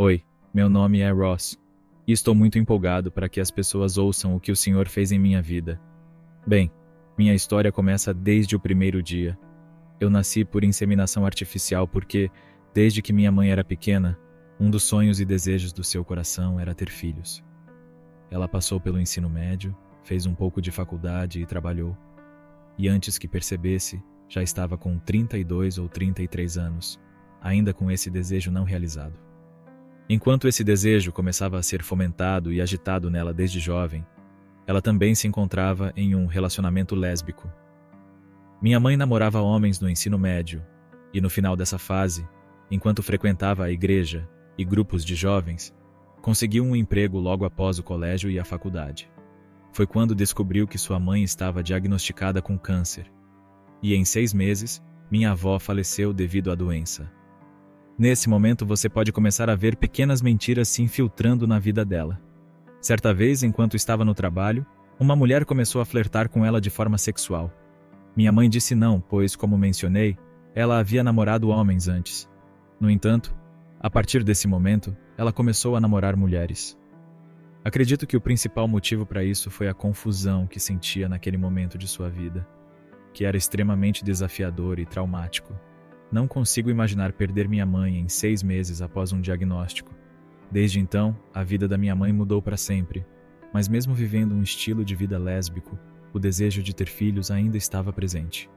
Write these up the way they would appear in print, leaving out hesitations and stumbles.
Oi, meu nome é Ross, e estou muito empolgado para que as pessoas ouçam o que o Senhor fez em minha vida. Bem, minha história começa desde o primeiro dia. Eu nasci por inseminação artificial porque, desde que minha mãe era pequena, um dos sonhos e desejos do seu coração era ter filhos. Ela passou pelo ensino médio, fez um pouco de faculdade e trabalhou. E antes que percebesse, já estava com 32 ou 33 anos, ainda com esse desejo não realizado. Enquanto esse desejo começava a ser fomentado e agitado nela desde jovem, ela também se encontrava em um relacionamento lésbico. Minha mãe namorava homens no ensino médio, e no final dessa fase, enquanto frequentava a igreja e grupos de jovens, conseguiu um emprego logo após o colégio e a faculdade. Foi quando descobriu que sua mãe estava diagnosticada com câncer, e em 6 meses, minha avó faleceu devido à doença. Nesse momento você pode começar a ver pequenas mentiras se infiltrando na vida dela. Certa vez, enquanto estava no trabalho, uma mulher começou a flertar com ela de forma sexual. Minha mãe disse não, pois, como mencionei, ela havia namorado homens antes. No entanto, a partir desse momento, ela começou a namorar mulheres. Acredito que o principal motivo para isso foi a confusão que sentia naquele momento de sua vida, que era extremamente desafiador e traumático. Não consigo imaginar perder minha mãe em 6 meses após um diagnóstico. Desde então, a vida da minha mãe mudou para sempre, mas mesmo vivendo um estilo de vida lésbico, o desejo de ter filhos ainda estava presente.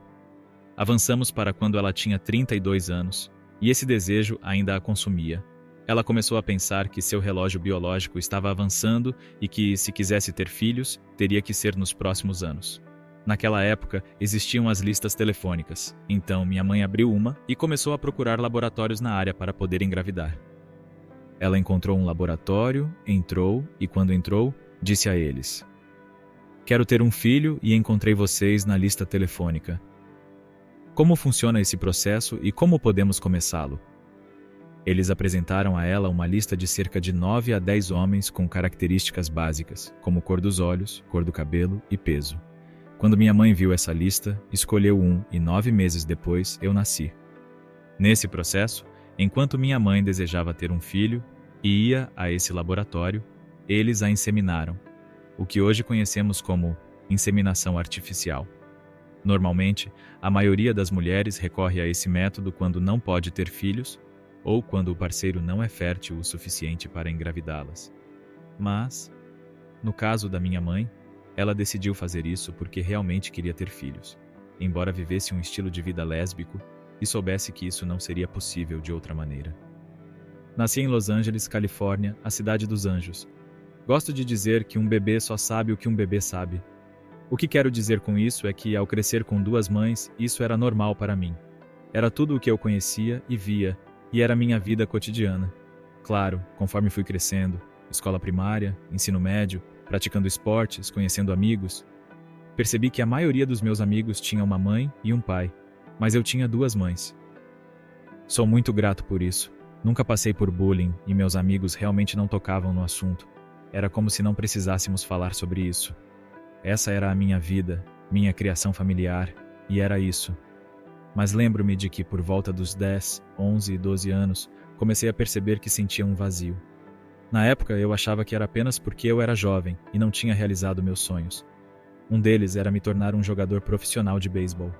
Avançamos para quando ela tinha 32 anos, e esse desejo ainda a consumia. Ela começou a pensar que seu relógio biológico estava avançando e que, se quisesse ter filhos, teria que ser nos próximos anos. Naquela época, existiam as listas telefônicas, então minha mãe abriu uma e começou a procurar laboratórios na área para poder engravidar. Ela encontrou um laboratório, entrou e, quando entrou, disse a eles: "Quero ter um filho e encontrei vocês na lista telefônica. Como funciona esse processo e como podemos começá-lo?" Eles apresentaram a ela uma lista de cerca de 9 a 10 homens com características básicas, como cor dos olhos, cor do cabelo e peso. Quando minha mãe viu essa lista, escolheu um e 9 meses depois eu nasci. Nesse processo, enquanto minha mãe desejava ter um filho e ia a esse laboratório, eles a inseminaram, o que hoje conhecemos como inseminação artificial. Normalmente, a maioria das mulheres recorre a esse método quando não pode ter filhos ou quando o parceiro não é fértil o suficiente para engravidá-las. Mas, no caso da minha mãe, ela decidiu fazer isso porque realmente queria ter filhos, embora vivesse um estilo de vida lésbico e soubesse que isso não seria possível de outra maneira. Nasci em Los Angeles, Califórnia, a cidade dos anjos. Gosto de dizer que um bebê só sabe o que um bebê sabe. O que quero dizer com isso é que, ao crescer com 2 mães, isso era normal para mim. Era tudo o que eu conhecia e via, e era minha vida cotidiana. Claro, conforme fui crescendo, escola primária, ensino médio, praticando esportes, conhecendo amigos, percebi que a maioria dos meus amigos tinha uma mãe e um pai, mas eu tinha 2 mães. Sou muito grato por isso. Nunca passei por bullying e meus amigos realmente não tocavam no assunto. Era como se não precisássemos falar sobre isso. Essa era a minha vida, minha criação familiar, e era isso. Mas lembro-me de que por volta dos 10, 11 e 12 anos, comecei a perceber que sentia um vazio. Na época, eu achava que era apenas porque eu era jovem e não tinha realizado meus sonhos. Um deles era me tornar um jogador profissional de beisebol.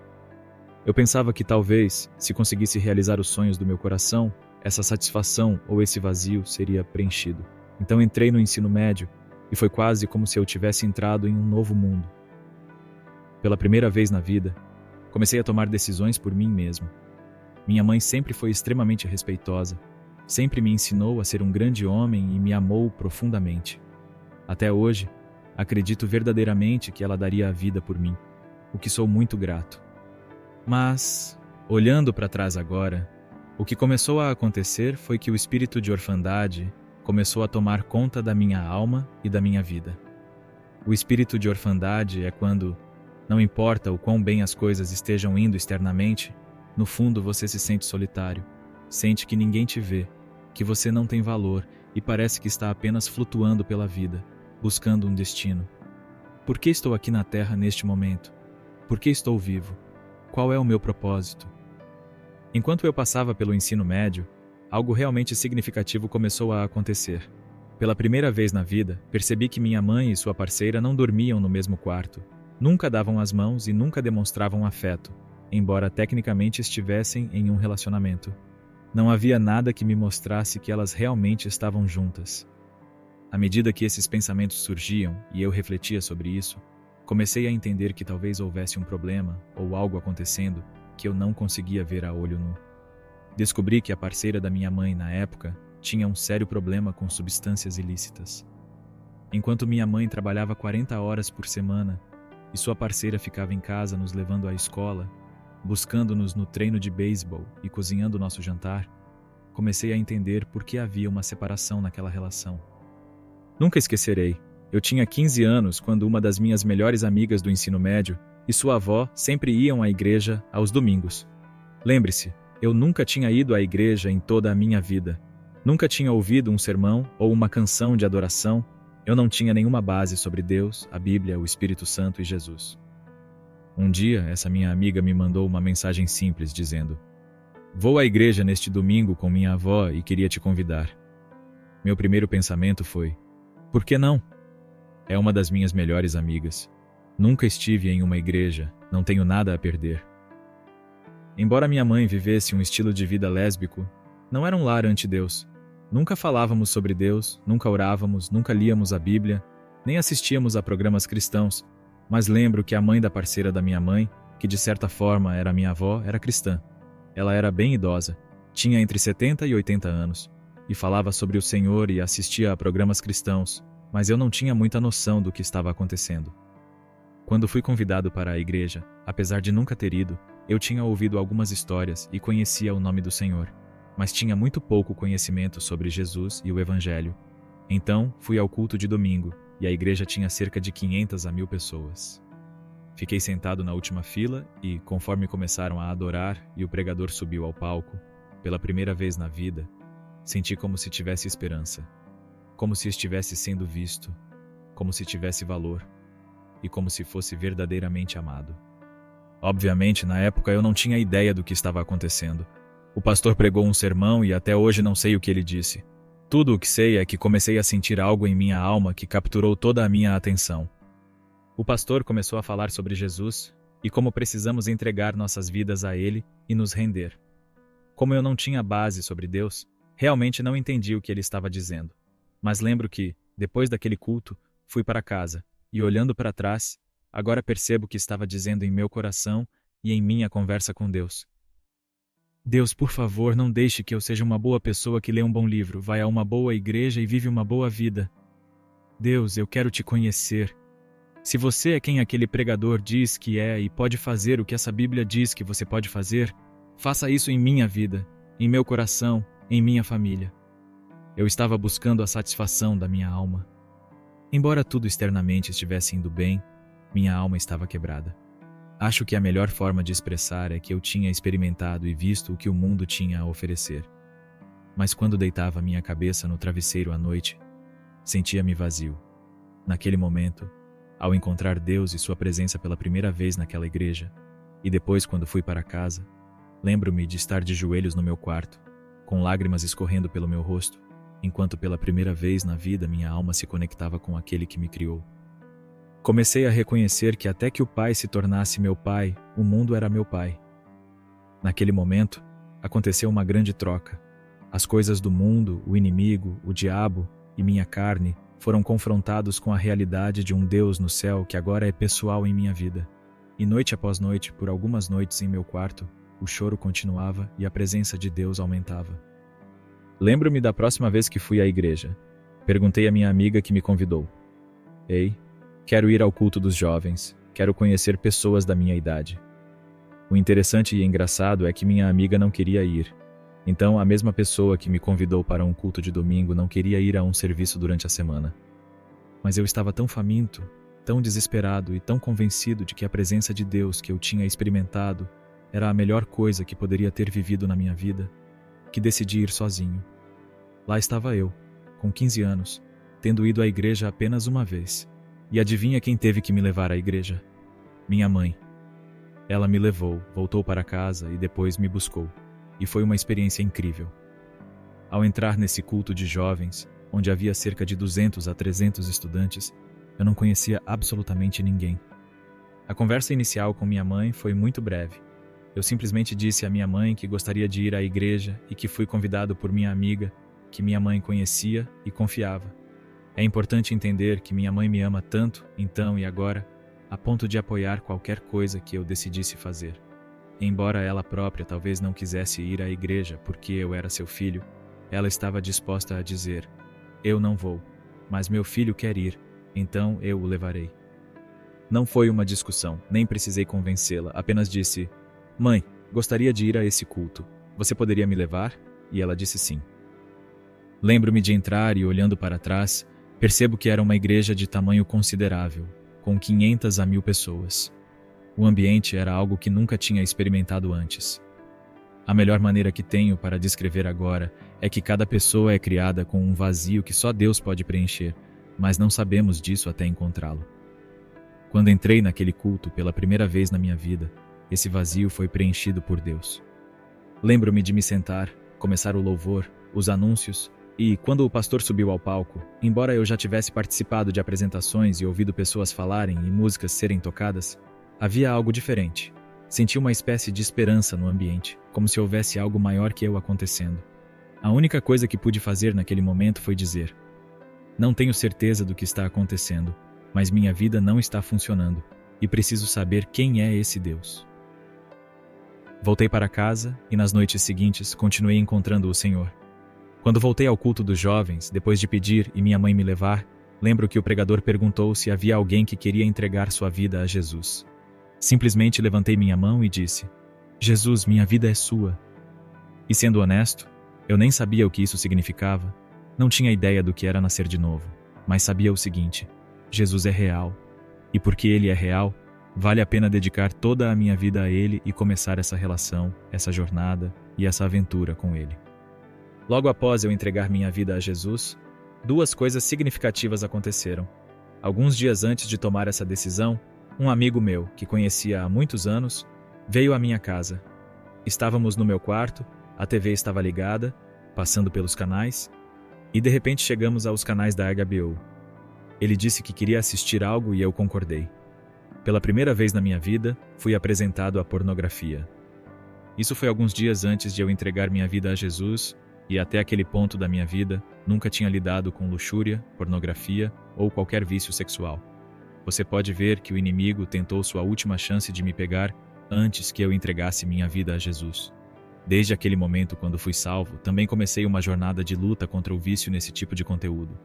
Eu pensava que talvez, se conseguisse realizar os sonhos do meu coração, essa satisfação ou esse vazio seria preenchido. Então entrei no ensino médio e foi quase como se eu tivesse entrado em um novo mundo. Pela primeira vez na vida, comecei a tomar decisões por mim mesmo. Minha mãe sempre foi extremamente respeitosa. Sempre me ensinou a ser um grande homem e me amou profundamente. Até hoje, acredito verdadeiramente que ela daria a vida por mim, o que sou muito grato. Mas, olhando para trás agora, o que começou a acontecer foi que o espírito de orfandade começou a tomar conta da minha alma e da minha vida. O espírito de orfandade é quando, não importa o quão bem as coisas estejam indo externamente, no fundo você se sente solitário, sente que ninguém te vê, que você não tem valor e parece que está apenas flutuando pela vida, buscando um destino. Por que estou aqui na Terra neste momento? Por que estou vivo? Qual é o meu propósito? Enquanto eu passava pelo ensino médio, algo realmente significativo começou a acontecer. Pela primeira vez na vida, percebi que minha mãe e sua parceira não dormiam no mesmo quarto, nunca davam as mãos e nunca demonstravam afeto, embora tecnicamente estivessem em um relacionamento. Não havia nada que me mostrasse que elas realmente estavam juntas. À medida que esses pensamentos surgiam e eu refletia sobre isso, comecei a entender que talvez houvesse um problema ou algo acontecendo que eu não conseguia ver a olho nu. Descobri que a parceira da minha mãe na época tinha um sério problema com substâncias ilícitas. Enquanto minha mãe trabalhava 40 horas por semana e sua parceira ficava em casa nos levando à escola, buscando-nos no treino de beisebol e cozinhando nosso jantar, comecei a entender por que havia uma separação naquela relação. Nunca esquecerei, eu tinha 15 anos quando uma das minhas melhores amigas do ensino médio e sua avó sempre iam à igreja aos domingos. Lembre-se, eu nunca tinha ido à igreja em toda a minha vida. Nunca tinha ouvido um sermão ou uma canção de adoração. Eu não tinha nenhuma base sobre Deus, a Bíblia, o Espírito Santo e Jesus. Um dia, essa minha amiga me mandou uma mensagem simples dizendo: "Vou à igreja neste domingo com minha avó e queria te convidar." Meu primeiro pensamento foi: por que não? É uma das minhas melhores amigas. Nunca estive em uma igreja, não tenho nada a perder. Embora minha mãe vivesse um estilo de vida lésbico, não era um lar ante Deus. Nunca falávamos sobre Deus, nunca orávamos, nunca líamos a Bíblia, nem assistíamos a programas cristãos, mas lembro que a mãe da parceira da minha mãe, que de certa forma era minha avó, era cristã. Ela era bem idosa, tinha entre 70 e 80 anos, e falava sobre o Senhor e assistia a programas cristãos, mas eu não tinha muita noção do que estava acontecendo. Quando fui convidado para a igreja, apesar de nunca ter ido, eu tinha ouvido algumas histórias e conhecia o nome do Senhor, mas tinha muito pouco conhecimento sobre Jesus e o Evangelho. Então, fui ao culto de domingo, e a igreja tinha cerca de 500 a 1000 pessoas. Fiquei sentado na última fila e, conforme começaram a adorar e o pregador subiu ao palco, pela primeira vez na vida, senti como se tivesse esperança, como se estivesse sendo visto, como se tivesse valor e como se fosse verdadeiramente amado. Obviamente, na época eu não tinha ideia do que estava acontecendo. O pastor pregou um sermão e até hoje não sei o que ele disse. Tudo o que sei é que comecei a sentir algo em minha alma que capturou toda a minha atenção. O pastor começou a falar sobre Jesus e como precisamos entregar nossas vidas a Ele e nos render. Como eu não tinha base sobre Deus, realmente não entendi o que ele estava dizendo. Mas lembro que, depois daquele culto, fui para casa e, olhando para trás, agora percebo o que estava dizendo em meu coração e em minha conversa com Deus. Deus, por favor, não deixe que eu seja uma boa pessoa que lê um bom livro, vai a uma boa igreja e vive uma boa vida. Deus, eu quero te conhecer. Se você é quem aquele pregador diz que é e pode fazer o que essa Bíblia diz que você pode fazer, faça isso em minha vida, em meu coração, em minha família. Eu estava buscando a satisfação da minha alma. Embora tudo externamente estivesse indo bem, minha alma estava quebrada. Acho que a melhor forma de expressar é que eu tinha experimentado e visto o que o mundo tinha a oferecer. Mas quando deitava minha cabeça no travesseiro à noite, sentia-me vazio. Naquele momento, ao encontrar Deus e sua presença pela primeira vez naquela igreja, e depois quando fui para casa, lembro-me de estar de joelhos no meu quarto, com lágrimas escorrendo pelo meu rosto, enquanto pela primeira vez na vida minha alma se conectava com aquele que me criou. Comecei a reconhecer que até que o Pai se tornasse meu Pai, o mundo era meu Pai. Naquele momento, aconteceu uma grande troca. As coisas do mundo, o inimigo, o diabo e minha carne foram confrontados com a realidade de um Deus no céu que agora é pessoal em minha vida. E noite após noite, por algumas noites em meu quarto, o choro continuava e a presença de Deus aumentava. Lembro-me da próxima vez que fui à igreja. Perguntei à minha amiga que me convidou. Ei, quero ir ao culto dos jovens, quero conhecer pessoas da minha idade. O interessante e engraçado é que minha amiga não queria ir. Então, a mesma pessoa que me convidou para um culto de domingo não queria ir a um serviço durante a semana. Mas eu estava tão faminto, tão desesperado e tão convencido de que a presença de Deus que eu tinha experimentado era a melhor coisa que poderia ter vivido na minha vida, que decidi ir sozinho. Lá estava eu, com 15 anos, tendo ido à igreja apenas uma vez. E adivinha quem teve que me levar à igreja? Minha mãe. Ela me levou, voltou para casa e depois me buscou. E foi uma experiência incrível. Ao entrar nesse culto de jovens, onde havia cerca de 200 a 300 estudantes, eu não conhecia absolutamente ninguém. A conversa inicial com minha mãe foi muito breve. Eu simplesmente disse à minha mãe que gostaria de ir à igreja e que fui convidado por minha amiga, que minha mãe conhecia e confiava. É importante entender que minha mãe me ama tanto, então e agora, a ponto de apoiar qualquer coisa que eu decidisse fazer. Embora ela própria talvez não quisesse ir à igreja porque eu era seu filho, ela estava disposta a dizer: "Eu não vou, mas meu filho quer ir, então eu o levarei." Não foi uma discussão, nem precisei convencê-la, apenas disse: "Mãe, gostaria de ir a esse culto. Você poderia me levar?" E ela disse sim. Lembro-me de entrar e, olhando para trás, percebo que era uma igreja de tamanho considerável, com 500 a 1000 pessoas. O ambiente era algo que nunca tinha experimentado antes. A melhor maneira que tenho para descrever agora é que cada pessoa é criada com um vazio que só Deus pode preencher, mas não sabemos disso até encontrá-lo. Quando entrei naquele culto pela primeira vez na minha vida, esse vazio foi preenchido por Deus. Lembro-me de me sentar, começar o louvor, os anúncios, e, quando o pastor subiu ao palco, embora eu já tivesse participado de apresentações e ouvido pessoas falarem e músicas serem tocadas, havia algo diferente. Senti uma espécie de esperança no ambiente, como se houvesse algo maior que eu acontecendo. A única coisa que pude fazer naquele momento foi dizer: "Não tenho certeza do que está acontecendo, mas minha vida não está funcionando, e preciso saber quem é esse Deus." Voltei para casa e nas noites seguintes continuei encontrando o Senhor. Quando voltei ao culto dos jovens, depois de pedir e minha mãe me levar, lembro que o pregador perguntou se havia alguém que queria entregar sua vida a Jesus. Simplesmente levantei minha mão e disse: "Jesus, minha vida é sua." E sendo honesto, eu nem sabia o que isso significava, não tinha ideia do que era nascer de novo, mas sabia o seguinte: Jesus é real, e porque Ele é real, vale a pena dedicar toda a minha vida a Ele e começar essa relação, essa jornada e essa aventura com Ele. Logo após eu entregar minha vida a Jesus, 2 coisas significativas aconteceram. Alguns dias antes de tomar essa decisão, um amigo meu, que conhecia há muitos anos, veio à minha casa. Estávamos no meu quarto, a TV estava ligada, passando pelos canais, e de repente chegamos aos canais da HBO. Ele disse que queria assistir algo e eu concordei. Pela primeira vez na minha vida, fui apresentado à pornografia. Isso foi alguns dias antes de eu entregar minha vida a Jesus, e até aquele ponto da minha vida, nunca tinha lidado com luxúria, pornografia ou qualquer vício sexual. Você pode ver que o inimigo tentou sua última chance de me pegar antes que eu entregasse minha vida a Jesus. Desde aquele momento, quando fui salvo, também comecei uma jornada de luta contra o vício nesse tipo de conteúdo.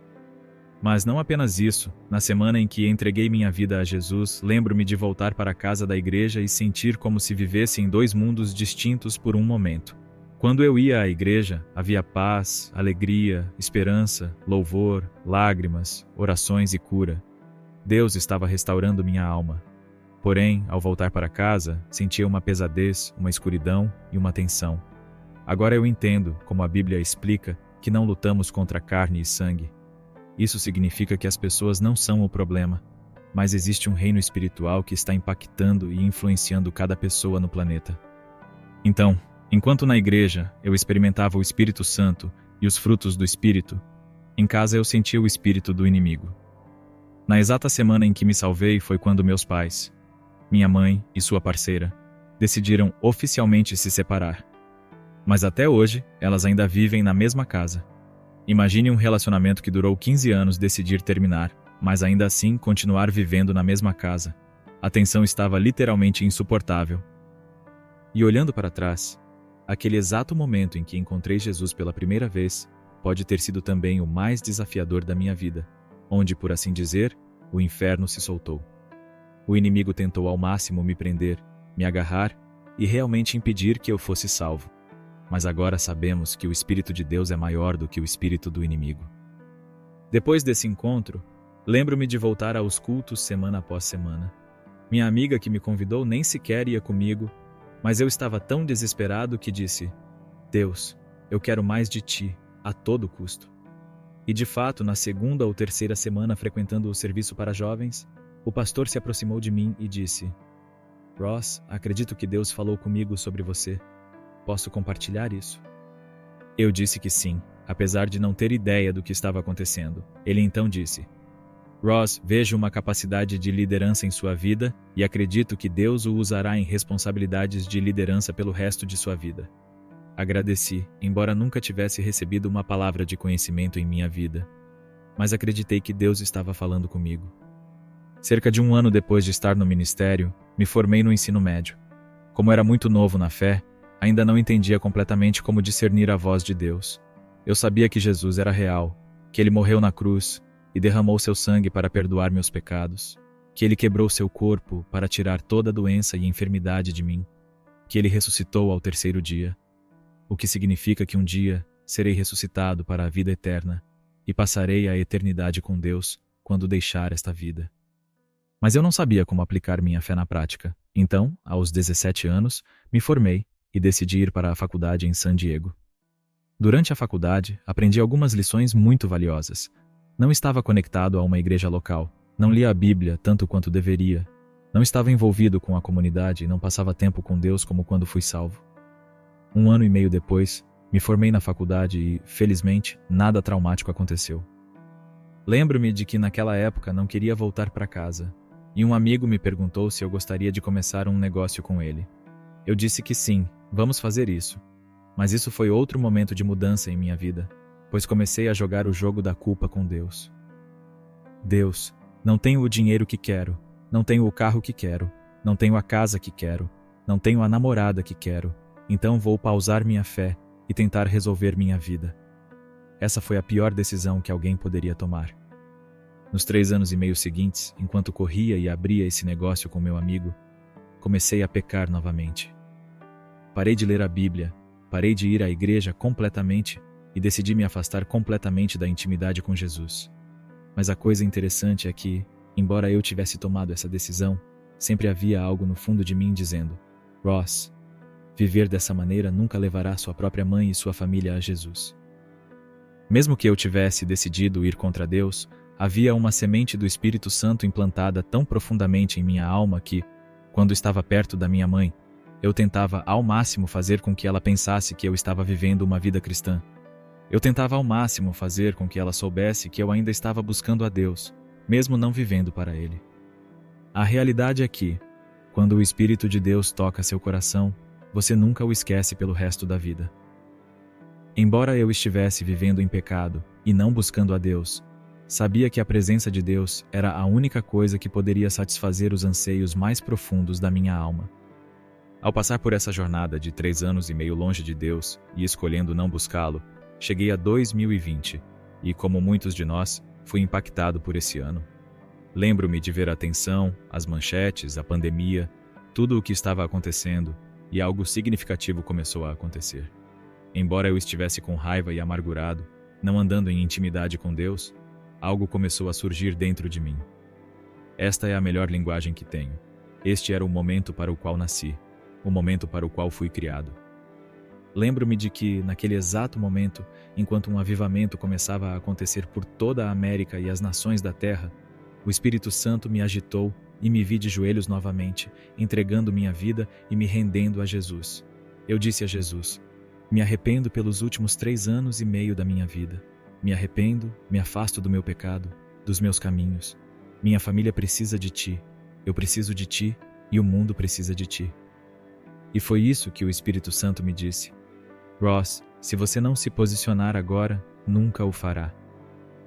Mas não apenas isso, na semana em que entreguei minha vida a Jesus, lembro-me de voltar para a casa da igreja e sentir como se vivesse em 2 mundos distintos por um momento. Quando eu ia à igreja, havia paz, alegria, esperança, louvor, lágrimas, orações e cura. Deus estava restaurando minha alma. Porém, ao voltar para casa, sentia uma pesadez, uma escuridão e uma tensão. Agora eu entendo, como a Bíblia explica, que não lutamos contra carne e sangue. Isso significa que as pessoas não são o problema, mas existe um reino espiritual que está impactando e influenciando cada pessoa no planeta. Então, enquanto na igreja eu experimentava o Espírito Santo e os frutos do Espírito, em casa eu sentia o espírito do inimigo. Na exata semana em que me salvei foi quando meus pais, minha mãe e sua parceira, decidiram oficialmente se separar. Mas até hoje, elas ainda vivem na mesma casa. Imagine um relacionamento que durou 15 anos decidir terminar, mas ainda assim continuar vivendo na mesma casa. A tensão estava literalmente insuportável. E olhando para trás, aquele exato momento em que encontrei Jesus pela primeira vez pode ter sido também o mais desafiador da minha vida, onde, por assim dizer, o inferno se soltou. O inimigo tentou ao máximo me prender, me agarrar e realmente impedir que eu fosse salvo. Mas agora sabemos que o Espírito de Deus é maior do que o espírito do inimigo. Depois desse encontro, lembro-me de voltar aos cultos semana após semana. Minha amiga que me convidou nem sequer ia comigo, mas eu estava tão desesperado que disse: "Deus, eu quero mais de Ti, a todo custo." E de fato, na 2ª ou 3ª semana frequentando o serviço para jovens, o pastor se aproximou de mim e disse: "Ross, acredito que Deus falou comigo sobre você. Posso compartilhar isso?" Eu disse que sim, apesar de não ter ideia do que estava acontecendo. Ele então disse: Ross, vejo uma capacidade de liderança em sua vida e acredito que Deus o usará em responsabilidades de liderança pelo resto de sua vida. Agradeci, embora nunca tivesse recebido uma palavra de conhecimento em minha vida, mas acreditei que Deus estava falando comigo. Cerca de 1 ano depois de estar no ministério, me formei no ensino médio. Como era muito novo na fé, ainda não entendia completamente como discernir a voz de Deus. Eu sabia que Jesus era real, que ele morreu na cruz e derramou seu sangue para perdoar meus pecados, que ele quebrou seu corpo para tirar toda a doença e enfermidade de mim, que ele ressuscitou ao 3º dia, o que significa que um dia serei ressuscitado para a vida eterna e passarei a eternidade com Deus quando deixar esta vida. Mas eu não sabia como aplicar minha fé na prática. Então, aos 17 anos, me formei e decidi ir para a faculdade em San Diego. Durante a faculdade, aprendi algumas lições muito valiosas. Não estava conectado a uma igreja local, não lia a Bíblia tanto quanto deveria, não estava envolvido com a comunidade e não passava tempo com Deus como quando fui salvo. 1 ano e meio depois, me formei na faculdade e, felizmente, nada traumático aconteceu. Lembro-me de que naquela época não queria voltar para casa, e um amigo me perguntou se eu gostaria de começar um negócio com ele. Eu disse que sim, vamos fazer isso. Mas isso foi outro momento de mudança em minha vida, pois comecei a jogar o jogo da culpa com Deus. Deus, não tenho o dinheiro que quero, não tenho o carro que quero, não tenho a casa que quero, não tenho a namorada que quero, então vou pausar minha fé e tentar resolver minha vida. Essa foi a pior decisão que alguém poderia tomar. Nos 3 anos e meio seguintes, enquanto corria e abria esse negócio com meu amigo, comecei a pecar novamente. Parei de ler a Bíblia, parei de ir à igreja completamente e decidi me afastar completamente da intimidade com Jesus. Mas a coisa interessante é que, embora eu tivesse tomado essa decisão, sempre havia algo no fundo de mim dizendo: Ross, viver dessa maneira nunca levará sua própria mãe e sua família a Jesus. Mesmo que eu tivesse decidido ir contra Deus, havia uma semente do Espírito Santo implantada tão profundamente em minha alma que, quando estava perto da minha mãe, eu tentava ao máximo fazer com que ela pensasse que eu estava vivendo uma vida cristã. Eu tentava ao máximo fazer com que ela soubesse que eu ainda estava buscando a Deus, mesmo não vivendo para Ele. A realidade é que, quando o Espírito de Deus toca seu coração, você nunca o esquece pelo resto da vida. Embora eu estivesse vivendo em pecado e não buscando a Deus, sabia que a presença de Deus era a única coisa que poderia satisfazer os anseios mais profundos da minha alma. Ao passar por essa jornada de 3 anos e meio longe de Deus e escolhendo não buscá-lo, cheguei a 2020 e, como muitos de nós, fui impactado por esse ano. Lembro-me de ver a tensão, as manchetes, a pandemia, tudo o que estava acontecendo, e algo significativo começou a acontecer. Embora eu estivesse com raiva e amargurado, não andando em intimidade com Deus, algo começou a surgir dentro de mim. Esta é a melhor linguagem que tenho. Este era o momento para o qual nasci, o momento para o qual fui criado. Lembro-me de que, naquele exato momento, enquanto um avivamento começava a acontecer por toda a América e as nações da Terra, o Espírito Santo me agitou e me vi de joelhos novamente, entregando minha vida e me rendendo a Jesus. Eu disse a Jesus: me arrependo pelos últimos 3 anos e meio da minha vida. Me arrependo, me afasto do meu pecado, dos meus caminhos. Minha família precisa de Ti, eu preciso de Ti e o mundo precisa de Ti. E foi isso que o Espírito Santo me disse: Ross, se você não se posicionar agora, nunca o fará.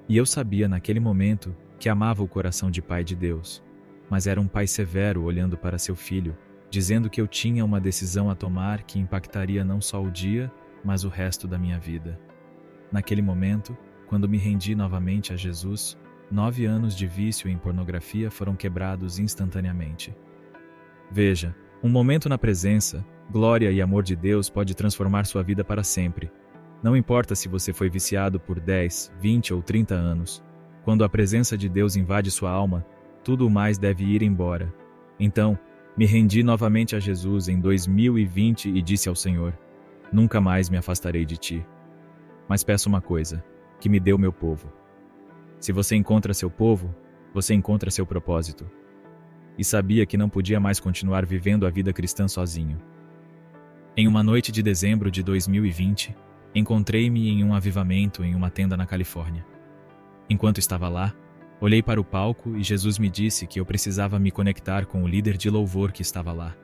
E eu sabia naquele momento que amava o coração de pai de Deus, mas era um pai severo olhando para seu filho, dizendo que eu tinha uma decisão a tomar que impactaria não só o dia, mas o resto da minha vida. Naquele momento, quando me rendi novamente a Jesus, 9 anos de vício em pornografia foram quebrados instantaneamente. Veja, um momento na presença, glória e amor de Deus pode transformar sua vida para sempre. Não importa se você foi viciado por 10, 20 ou 30 anos. Quando a presença de Deus invade sua alma, tudo o mais deve ir embora. Então, me rendi novamente a Jesus em 2020 e disse ao Senhor: nunca mais me afastarei de Ti. Mas peço uma coisa, que me dê o meu povo. Se você encontra seu povo, você encontra seu propósito. E sabia que não podia mais continuar vivendo a vida cristã sozinho. Em uma noite de dezembro de 2020, Encontrei-me em um avivamento em uma tenda na Califórnia. Enquanto estava lá, olhei para o palco e Jesus me disse que eu precisava me conectar com o líder de louvor que estava lá.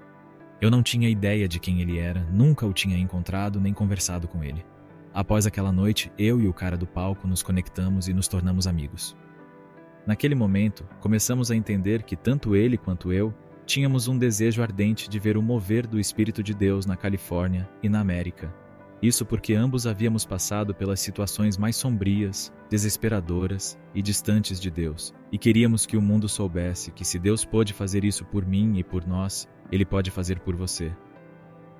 Eu não tinha ideia de quem ele era, nunca o tinha encontrado nem conversado com ele. Após aquela noite, eu e o cara do palco nos conectamos e nos tornamos amigos. Naquele momento, começamos a entender que tanto ele quanto eu tínhamos um desejo ardente de ver o mover do Espírito de Deus na Califórnia e na América. Isso porque ambos havíamos passado pelas situações mais sombrias, desesperadoras e distantes de Deus, e queríamos que o mundo soubesse que se Deus pôde fazer isso por mim e por nós, Ele pode fazer por você.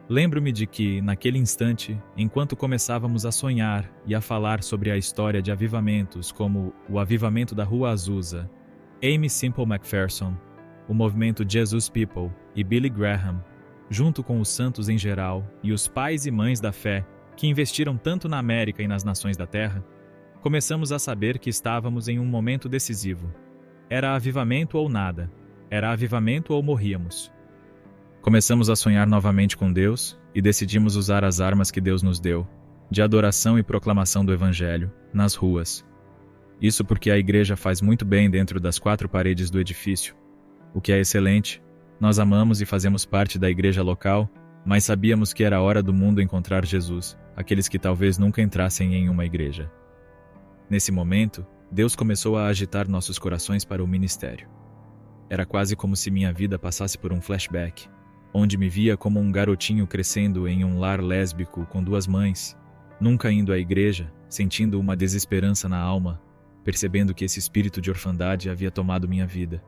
Lembro-me de que, naquele instante, enquanto começávamos a sonhar e a falar sobre a história de avivamentos como o Avivamento da Rua Azusa, Aimee Semple McPherson, o movimento Jesus People e Billy Graham, junto com os santos em geral e os pais e mães da fé que investiram tanto na América e nas nações da Terra, começamos a saber que estávamos em um momento decisivo. Era avivamento ou nada, era avivamento ou morríamos. Começamos a sonhar novamente com Deus e decidimos usar as armas que Deus nos deu, de adoração e proclamação do Evangelho, nas ruas. Isso porque a igreja faz muito bem dentro das 4 paredes do edifício, o que é excelente. Nós amamos e fazemos parte da igreja local, mas sabíamos que era hora do mundo encontrar Jesus, aqueles que talvez nunca entrassem em uma igreja. Nesse momento, Deus começou a agitar nossos corações para o ministério. Era quase como se minha vida passasse por um flashback, onde me via como um garotinho crescendo em um lar lésbico com 2 mães, nunca indo à igreja, sentindo uma desesperança na alma, percebendo que esse espírito de orfandade havia tomado minha vida.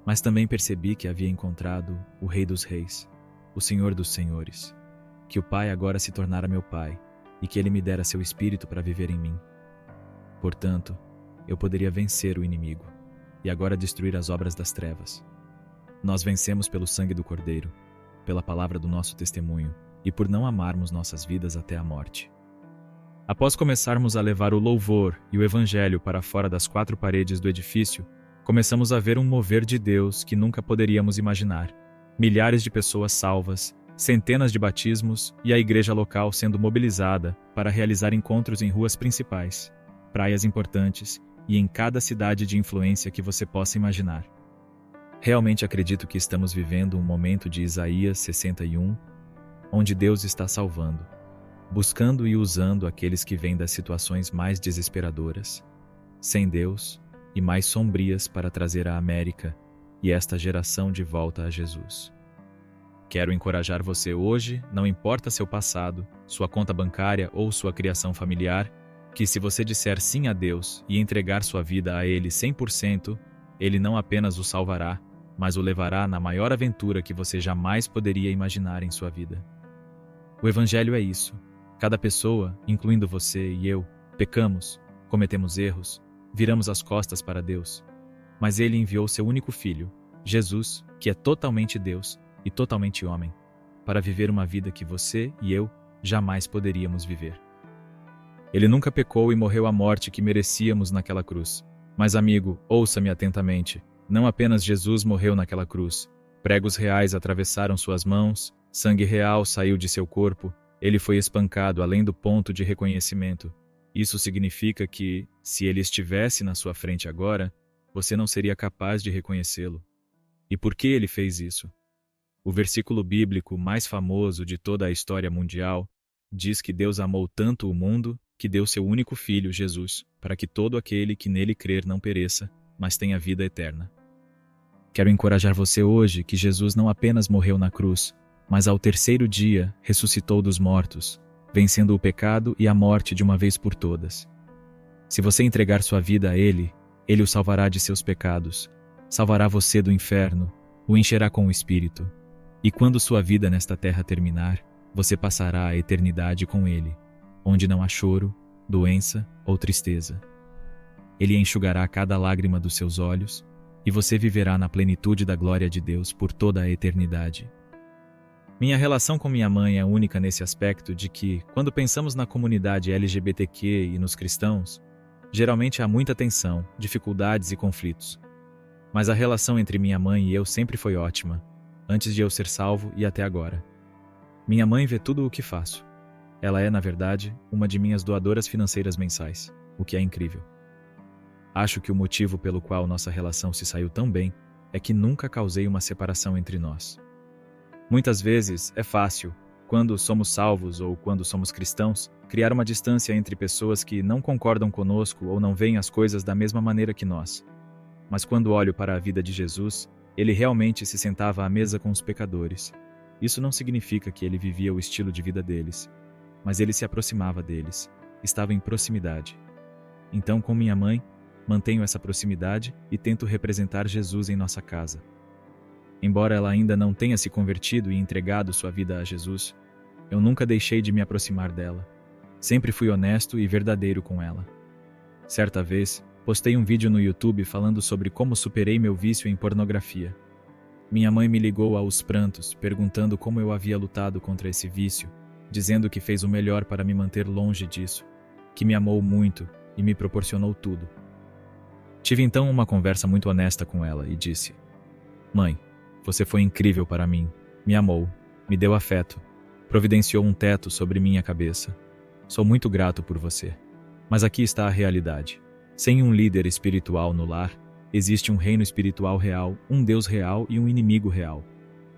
Mas também percebi que havia encontrado o Rei dos Reis, o Senhor dos Senhores, que o Pai agora se tornara meu Pai e que Ele me dera seu Espírito para viver em mim. Portanto, eu poderia vencer o inimigo e agora destruir as obras das trevas. Nós vencemos pelo sangue do Cordeiro, pela palavra do nosso testemunho e por não amarmos nossas vidas até a morte. Após começarmos a levar o louvor e o Evangelho para fora das 4 paredes do edifício, começamos a ver um mover de Deus que nunca poderíamos imaginar. Milhares de pessoas salvas, centenas de batismos e a igreja local sendo mobilizada para realizar encontros em ruas principais, praias importantes e em cada cidade de influência que você possa imaginar. Realmente acredito que estamos vivendo um momento de Isaías 61, onde Deus está salvando, buscando e usando aqueles que vêm das situações mais desesperadoras, sem Deus e mais sombrias para trazer a América e esta geração de volta a Jesus. Quero encorajar você hoje, não importa seu passado, sua conta bancária ou sua criação familiar, que se você disser sim a Deus e entregar sua vida a Ele 100%, Ele não apenas o salvará, mas o levará na maior aventura que você jamais poderia imaginar em sua vida. O Evangelho é isso. Cada pessoa, incluindo você e eu, pecamos, cometemos erros, viramos as costas para Deus. Mas Ele enviou seu único Filho, Jesus, que é totalmente Deus e totalmente homem, para viver uma vida que você e eu jamais poderíamos viver. Ele nunca pecou e morreu a morte que merecíamos naquela cruz. Mas, amigo, ouça-me atentamente. Não apenas Jesus morreu naquela cruz. Pregos reais atravessaram suas mãos, sangue real saiu de seu corpo, ele foi espancado além do ponto de reconhecimento. Isso significa que, se ele estivesse na sua frente agora, você não seria capaz de reconhecê-lo. E por que ele fez isso? O versículo bíblico mais famoso de toda a história mundial diz que Deus amou tanto o mundo que deu seu único Filho, Jesus, para que todo aquele que nele crer não pereça, mas tenha vida eterna. Quero encorajar você hoje que Jesus não apenas morreu na cruz, mas ao 3º dia ressuscitou dos mortos, vencendo o pecado e a morte de uma vez por todas. Se você entregar sua vida a Ele, Ele o salvará de seus pecados, salvará você do inferno, o encherá com o Espírito. E quando sua vida nesta terra terminar, você passará a eternidade com Ele, onde não há choro, doença ou tristeza. Ele enxugará cada lágrima dos seus olhos, e você viverá na plenitude da glória de Deus por toda a eternidade. Minha relação com minha mãe é única nesse aspecto de que, quando pensamos na comunidade LGBTQ e nos cristãos, geralmente há muita tensão, dificuldades e conflitos. Mas a relação entre minha mãe e eu sempre foi ótima, antes de eu ser salvo e até agora. Minha mãe vê tudo o que faço. Ela é, na verdade, uma de minhas doadoras financeiras mensais, o que é incrível. Acho que o motivo pelo qual nossa relação se saiu tão bem é que nunca causei uma separação entre nós. Muitas vezes é fácil, quando somos salvos ou quando somos cristãos, criar uma distância entre pessoas que não concordam conosco ou não veem as coisas da mesma maneira que nós. Mas quando olho para a vida de Jesus, ele realmente se sentava à mesa com os pecadores. Isso não significa que ele vivia o estilo de vida deles, mas ele se aproximava deles, estava em proximidade. Então, com minha mãe, mantenho essa proximidade e tento representar Jesus em nossa casa. Embora ela ainda não tenha se convertido e entregado sua vida a Jesus, eu nunca deixei de me aproximar dela. Sempre fui honesto e verdadeiro com ela. Certa vez, postei um vídeo no YouTube falando sobre como superei meu vício em pornografia. Minha mãe me ligou aos prantos, perguntando como eu havia lutado contra esse vício, dizendo que fez o melhor para me manter longe disso, que me amou muito e me proporcionou tudo. Tive então uma conversa muito honesta com ela e disse: Mãe, você foi incrível para mim, me amou, me deu afeto, providenciou um teto sobre minha cabeça. Sou muito grato por você. Mas aqui está a realidade. Sem um líder espiritual no lar, existe um reino espiritual real, um Deus real e um inimigo real.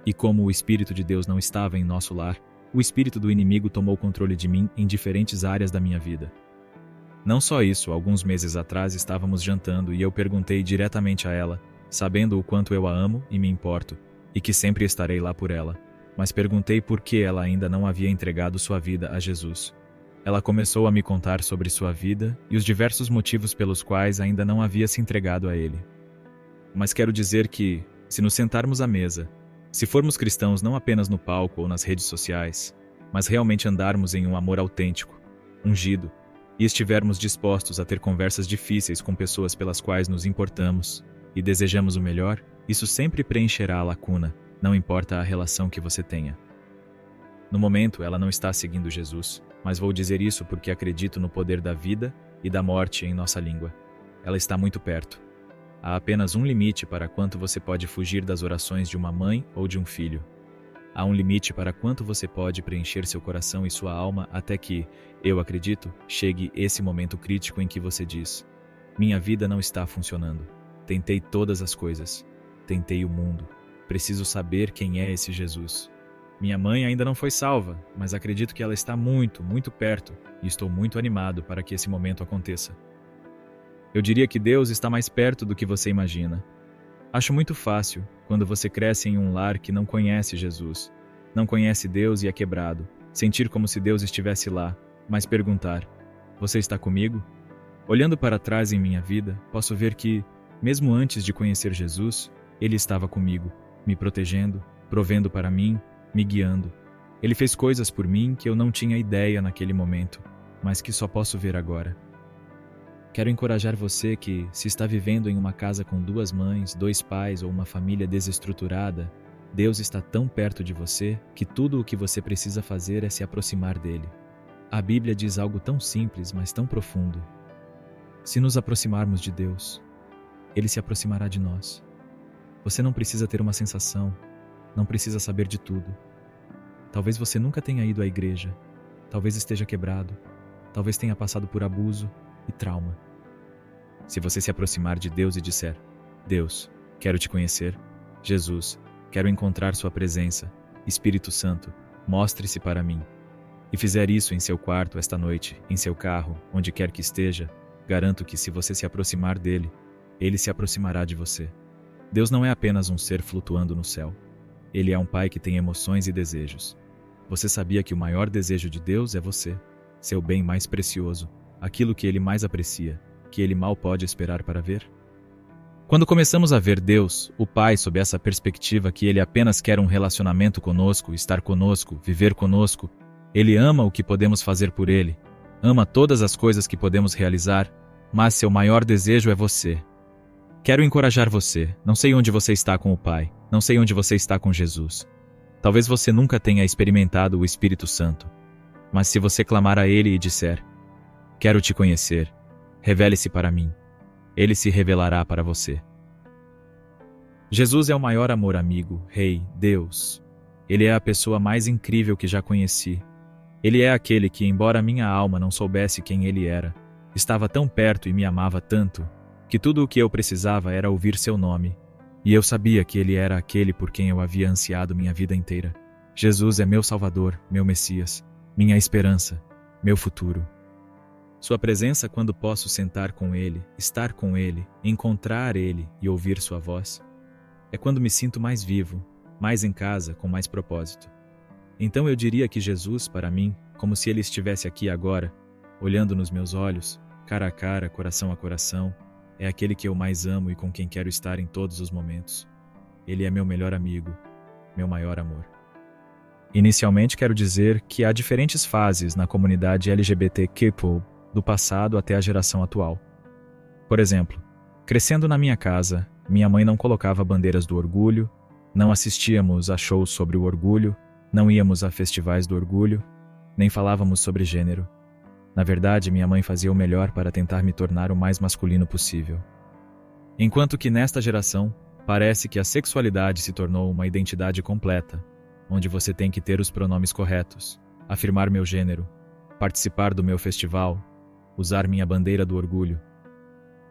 E como o Espírito de Deus não estava em nosso lar, o espírito do inimigo tomou controle de mim em diferentes áreas da minha vida. Não só isso, alguns meses atrás estávamos jantando e eu perguntei diretamente a ela, sabendo o quanto eu a amo e me importo, e que sempre estarei lá por ela, mas perguntei por que ela ainda não havia entregado sua vida a Jesus. Ela começou a me contar sobre sua vida e os diversos motivos pelos quais ainda não havia se entregado a Ele. Mas quero dizer que, se nos sentarmos à mesa, se formos cristãos não apenas no palco ou nas redes sociais, mas realmente andarmos em um amor autêntico, ungido, e estivermos dispostos a ter conversas difíceis com pessoas pelas quais nos importamos e desejamos o melhor, isso sempre preencherá a lacuna, não importa a relação que você tenha. No momento, ela não está seguindo Jesus, mas vou dizer isso porque acredito no poder da vida e da morte em nossa língua. Ela está muito perto. Há apenas um limite para quanto você pode fugir das orações de uma mãe ou de um filho. Há um limite para quanto você pode preencher seu coração e sua alma até que, eu acredito, chegue esse momento crítico em que você diz: minha vida não está funcionando. Tentei todas as coisas. Tentei o mundo. Preciso saber quem é esse Jesus. Minha mãe ainda não foi salva, mas acredito que ela está muito, muito perto e estou muito animado para que esse momento aconteça. Eu diria que Deus está mais perto do que você imagina. Acho muito fácil, quando você cresce em um lar que não conhece Jesus, não conhece Deus e é quebrado, sentir como se Deus estivesse lá, mas perguntar: você está comigo? Olhando para trás em minha vida, posso ver que, mesmo antes de conhecer Jesus, Ele estava comigo, me protegendo, provendo para mim, me guiando. Ele fez coisas por mim que eu não tinha ideia naquele momento, mas que só posso ver agora. Quero encorajar você que, se está vivendo em uma casa com 2 mães, 2 pais ou uma família desestruturada, Deus está tão perto de você que tudo o que você precisa fazer é se aproximar dele. A Bíblia diz algo tão simples, mas tão profundo. Se nos aproximarmos de Deus, Ele se aproximará de nós. Você não precisa ter uma sensação, não precisa saber de tudo. Talvez você nunca tenha ido à igreja, talvez esteja quebrado, talvez tenha passado por abuso e trauma. Se você se aproximar de Deus e disser: Deus, quero te conhecer. Jesus, quero encontrar sua presença. Espírito Santo, mostre-se para mim. E fizer isso em seu quarto esta noite, em seu carro, onde quer que esteja, garanto que se você se aproximar dele, ele se aproximará de você. Deus não é apenas um ser flutuando no céu. Ele é um pai que tem emoções e desejos. Você sabia que o maior desejo de Deus é você, seu bem mais precioso, aquilo que ele mais aprecia, que ele mal pode esperar para ver? Quando começamos a ver Deus, o Pai, sob essa perspectiva que ele apenas quer um relacionamento conosco, estar conosco, viver conosco, ele ama o que podemos fazer por ele, ama todas as coisas que podemos realizar, mas seu maior desejo é você. Quero encorajar você. Não sei onde você está com o Pai, não sei onde você está com Jesus. Talvez você nunca tenha experimentado o Espírito Santo, mas se você clamar a Ele e disser: quero te conhecer, revele-se para mim, Ele se revelará para você. Jesus é o maior amor amigo, Rei, Deus. Ele é a pessoa mais incrível que já conheci. Ele é aquele que, embora minha alma não soubesse quem ele era, estava tão perto e me amava tanto, que tudo o que eu precisava era ouvir seu nome, e eu sabia que ele era aquele por quem eu havia ansiado minha vida inteira. Jesus é meu Salvador, meu Messias, minha esperança, meu futuro. Sua presença quando posso sentar com ele, estar com ele, encontrar ele e ouvir sua voz, é quando me sinto mais vivo, mais em casa, com mais propósito. Então eu diria que Jesus, para mim, como se ele estivesse aqui agora, olhando nos meus olhos, cara a cara, coração a coração, é aquele que eu mais amo e com quem quero estar em todos os momentos. Ele é meu melhor amigo, meu maior amor. Inicialmente quero dizer que há diferentes fases na comunidade LGBTQ+, do passado até a geração atual. Por exemplo, crescendo na minha casa, minha mãe não colocava bandeiras do orgulho, não assistíamos a shows sobre o orgulho, não íamos a festivais do orgulho, nem falávamos sobre gênero. Na verdade, minha mãe fazia o melhor para tentar me tornar o mais masculino possível. Enquanto que nesta geração, parece que a sexualidade se tornou uma identidade completa, onde você tem que ter os pronomes corretos, afirmar meu gênero, participar do meu festival, usar minha bandeira do orgulho.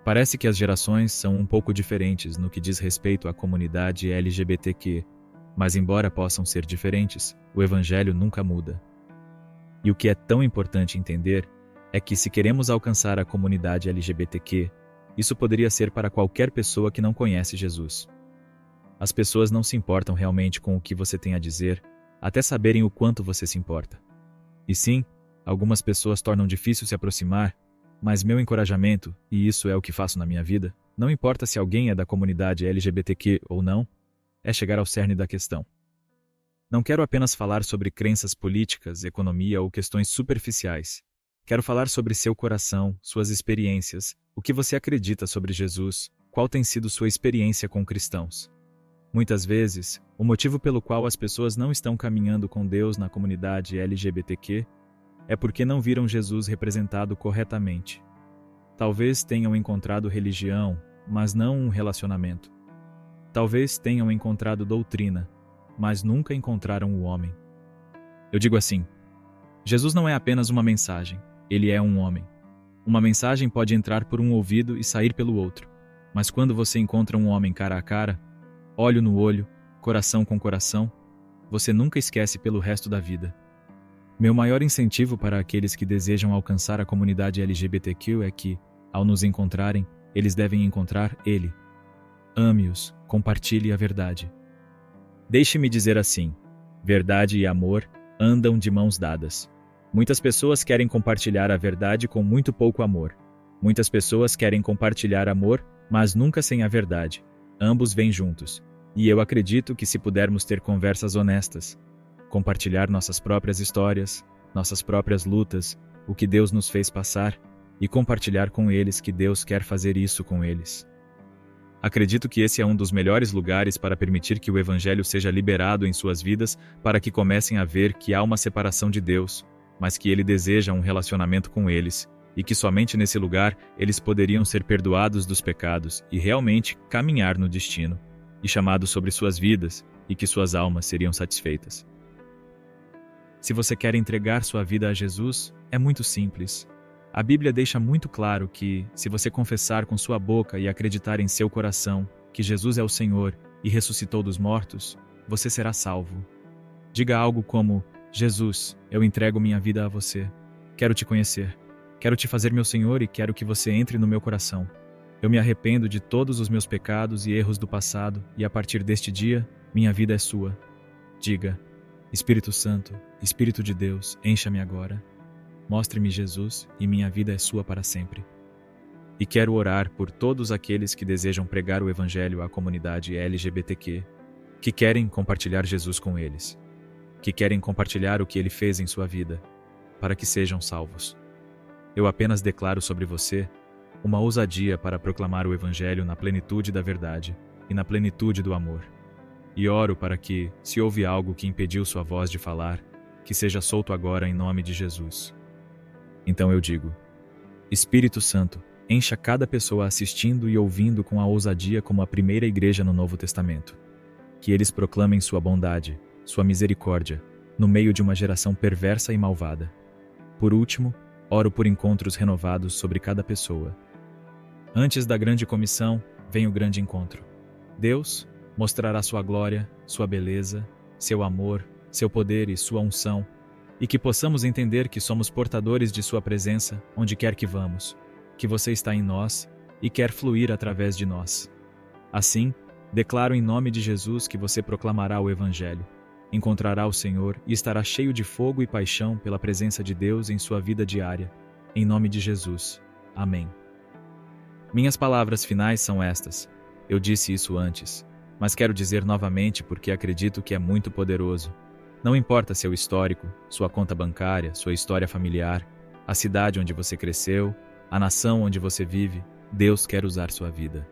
Parece que as gerações são um pouco diferentes no que diz respeito à comunidade LGBTQ, mas embora possam ser diferentes, o Evangelho nunca muda. E o que é tão importante entender é que se queremos alcançar a comunidade LGBTQ, isso poderia ser para qualquer pessoa que não conhece Jesus. As pessoas não se importam realmente com o que você tem a dizer, até saberem o quanto você se importa. E sim, algumas pessoas tornam difícil se aproximar, mas meu encorajamento, e isso é o que faço na minha vida, não importa se alguém é da comunidade LGBTQ ou não, é chegar ao cerne da questão. Não quero apenas falar sobre crenças políticas, economia ou questões superficiais. Quero falar sobre seu coração, suas experiências, o que você acredita sobre Jesus, qual tem sido sua experiência com cristãos. Muitas vezes, o motivo pelo qual as pessoas não estão caminhando com Deus na comunidade LGBTQ é porque não viram Jesus representado corretamente. Talvez tenham encontrado religião, mas não um relacionamento. Talvez tenham encontrado doutrina, mas nunca encontraram o homem. Eu digo assim, Jesus não é apenas uma mensagem, ele é um homem. Uma mensagem pode entrar por um ouvido e sair pelo outro, mas quando você encontra um homem cara a cara, olho no olho, coração com coração, você nunca esquece pelo resto da vida. Meu maior incentivo para aqueles que desejam alcançar a comunidade LGBTQ é que, ao nos encontrarem, eles devem encontrar Ele. Ame-os, compartilhe a verdade. Deixe-me dizer assim, verdade e amor andam de mãos dadas. Muitas pessoas querem compartilhar a verdade com muito pouco amor. Muitas pessoas querem compartilhar amor, mas nunca sem a verdade. Ambos vêm juntos. E eu acredito que se pudermos ter conversas honestas, compartilhar nossas próprias histórias, nossas próprias lutas, o que Deus nos fez passar, e compartilhar com eles que Deus quer fazer isso com eles. Acredito que esse é um dos melhores lugares para permitir que o Evangelho seja liberado em suas vidas, para que comecem a ver que há uma separação de Deus, mas que Ele deseja um relacionamento com eles, e que somente nesse lugar eles poderiam ser perdoados dos pecados e realmente caminhar no destino, e chamados sobre suas vidas, e que suas almas seriam satisfeitas. Se você quer entregar sua vida a Jesus, é muito simples. A Bíblia deixa muito claro que, se você confessar com sua boca e acreditar em seu coração que Jesus é o Senhor e ressuscitou dos mortos, você será salvo. Diga algo como, Jesus, eu entrego minha vida a você. Quero te conhecer. Quero te fazer meu Senhor e quero que você entre no meu coração. Eu me arrependo de todos os meus pecados e erros do passado e a partir deste dia, minha vida é sua. Diga, Espírito Santo, Espírito de Deus, encha-me agora. Mostre-me Jesus e minha vida é sua para sempre. E quero orar por todos aqueles que desejam pregar o Evangelho à comunidade LGBTQ, que querem compartilhar Jesus com eles, que querem compartilhar o que Ele fez em sua vida, para que sejam salvos. Eu apenas declaro sobre você uma ousadia para proclamar o Evangelho na plenitude da verdade e na plenitude do amor. E oro para que, se houve algo que impediu sua voz de falar, que seja solto agora em nome de Jesus. Então eu digo, Espírito Santo, encha cada pessoa assistindo e ouvindo com a ousadia como a primeira igreja no Novo Testamento. Que eles proclamem sua bondade, sua misericórdia, no meio de uma geração perversa e malvada. Por último, oro por encontros renovados sobre cada pessoa. Antes da grande comissão, vem o grande encontro. Deus mostrará sua glória, sua beleza, seu amor, seu poder e sua unção, e que possamos entender que somos portadores de sua presença onde quer que vamos, que você está em nós e quer fluir através de nós. Assim, declaro em nome de Jesus que você proclamará o Evangelho, encontrará o Senhor e estará cheio de fogo e paixão pela presença de Deus em sua vida diária. Em nome de Jesus. Amém. Minhas palavras finais são estas. Eu disse isso antes, mas quero dizer novamente porque acredito que é muito poderoso. Não importa seu histórico, sua conta bancária, sua história familiar, a cidade onde você cresceu, a nação onde você vive, Deus quer usar sua vida.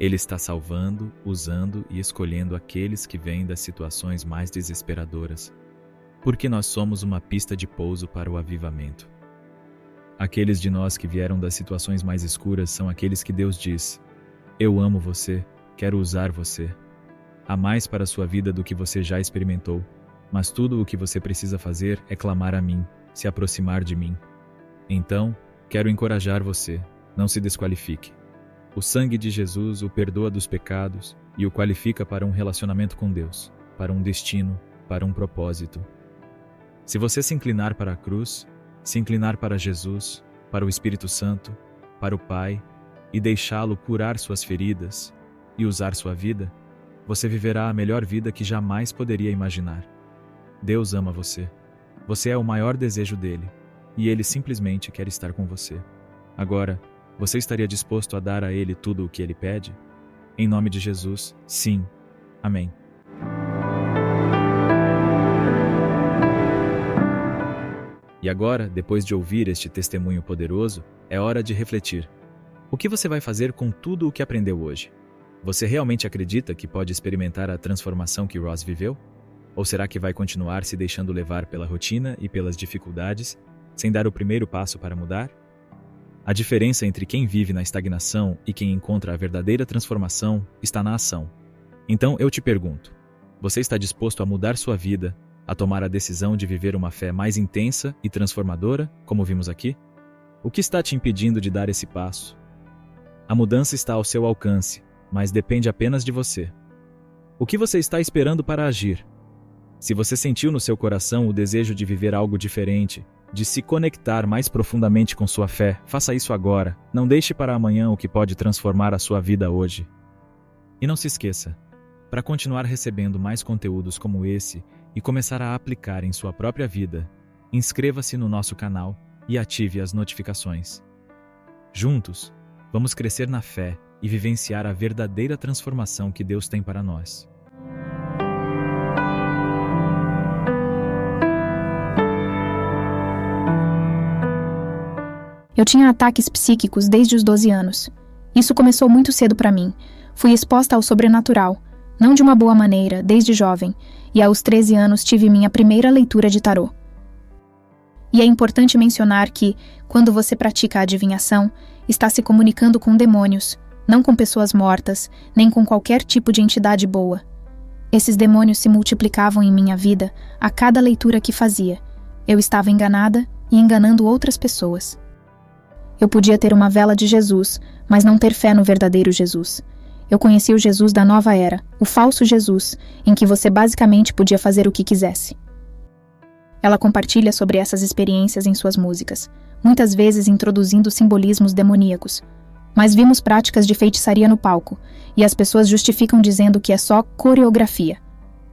Ele está salvando, usando e escolhendo aqueles que vêm das situações mais desesperadoras, porque nós somos uma pista de pouso para o avivamento. Aqueles de nós que vieram das situações mais escuras são aqueles que Deus diz: eu amo você, quero usar você. Há mais para a sua vida do que você já experimentou, mas tudo o que você precisa fazer é clamar a mim, se aproximar de mim. Então, quero encorajar você, não se desqualifique. O sangue de Jesus o perdoa dos pecados e o qualifica para um relacionamento com Deus, para um destino, para um propósito. Se você se inclinar para a cruz, se inclinar para Jesus, para o Espírito Santo, para o Pai, e deixá-lo curar suas feridas e usar sua vida, você viverá a melhor vida que jamais poderia imaginar. Deus ama você. Você é o maior desejo dele, e ele simplesmente quer estar com você. Agora, você estaria disposto a dar a ele tudo o que ele pede? Em nome de Jesus, sim. Amém. E agora, depois de ouvir este testemunho poderoso, é hora de refletir. O que você vai fazer com tudo o que aprendeu hoje? Você realmente acredita que pode experimentar a transformação que Ross viveu? Ou será que vai continuar se deixando levar pela rotina e pelas dificuldades, sem dar o primeiro passo para mudar? A diferença entre quem vive na estagnação e quem encontra a verdadeira transformação está na ação. Então eu te pergunto, você está disposto a mudar sua vida, a tomar a decisão de viver uma fé mais intensa e transformadora, como vimos aqui? O que está te impedindo de dar esse passo? A mudança está ao seu alcance, mas depende apenas de você. O que você está esperando para agir? Se você sentiu no seu coração o desejo de viver algo diferente, de se conectar mais profundamente com sua fé, faça isso agora. Não deixe para amanhã o que pode transformar a sua vida hoje. E não se esqueça, para continuar recebendo mais conteúdos como esse e começar a aplicar em sua própria vida, inscreva-se no nosso canal e ative as notificações. Juntos, vamos crescer na fé e vivenciar a verdadeira transformação que Deus tem para nós. Eu tinha ataques psíquicos desde os 12 anos. Isso começou muito cedo para mim. Fui exposta ao sobrenatural, não de uma boa maneira, desde jovem, e aos 13 anos tive minha primeira leitura de tarô. E é importante mencionar que, quando você pratica a adivinhação, está se comunicando com demônios, não com pessoas mortas, nem com qualquer tipo de entidade boa. Esses demônios se multiplicavam em minha vida a cada leitura que fazia. Eu estava enganada e enganando outras pessoas. Eu podia ter uma vela de Jesus, mas não ter fé no verdadeiro Jesus. Eu conheci o Jesus da nova era, o falso Jesus, em que você basicamente podia fazer o que quisesse. Ela compartilha sobre essas experiências em suas músicas, muitas vezes introduzindo simbolismos demoníacos. Mas vimos práticas de feitiçaria no palco, e as pessoas justificam dizendo que é só coreografia.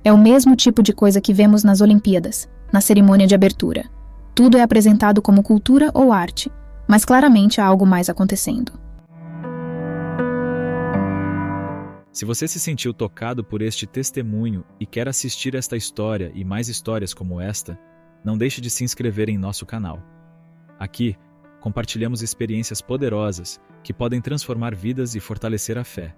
É o mesmo tipo de coisa que vemos nas Olimpíadas, na cerimônia de abertura. Tudo é apresentado como cultura ou arte, mas claramente há algo mais acontecendo. Se você se sentiu tocado por este testemunho e quer assistir esta história e mais histórias como esta, não deixe de se inscrever em nosso canal. Aqui, compartilhamos experiências poderosas que podem transformar vidas e fortalecer a fé.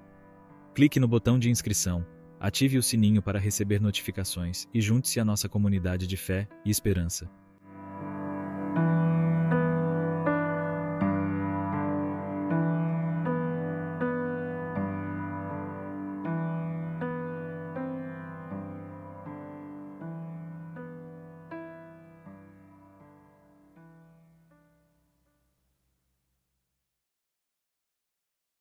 Clique no botão de inscrição, ative o sininho para receber notificações e junte-se à nossa comunidade de fé e esperança.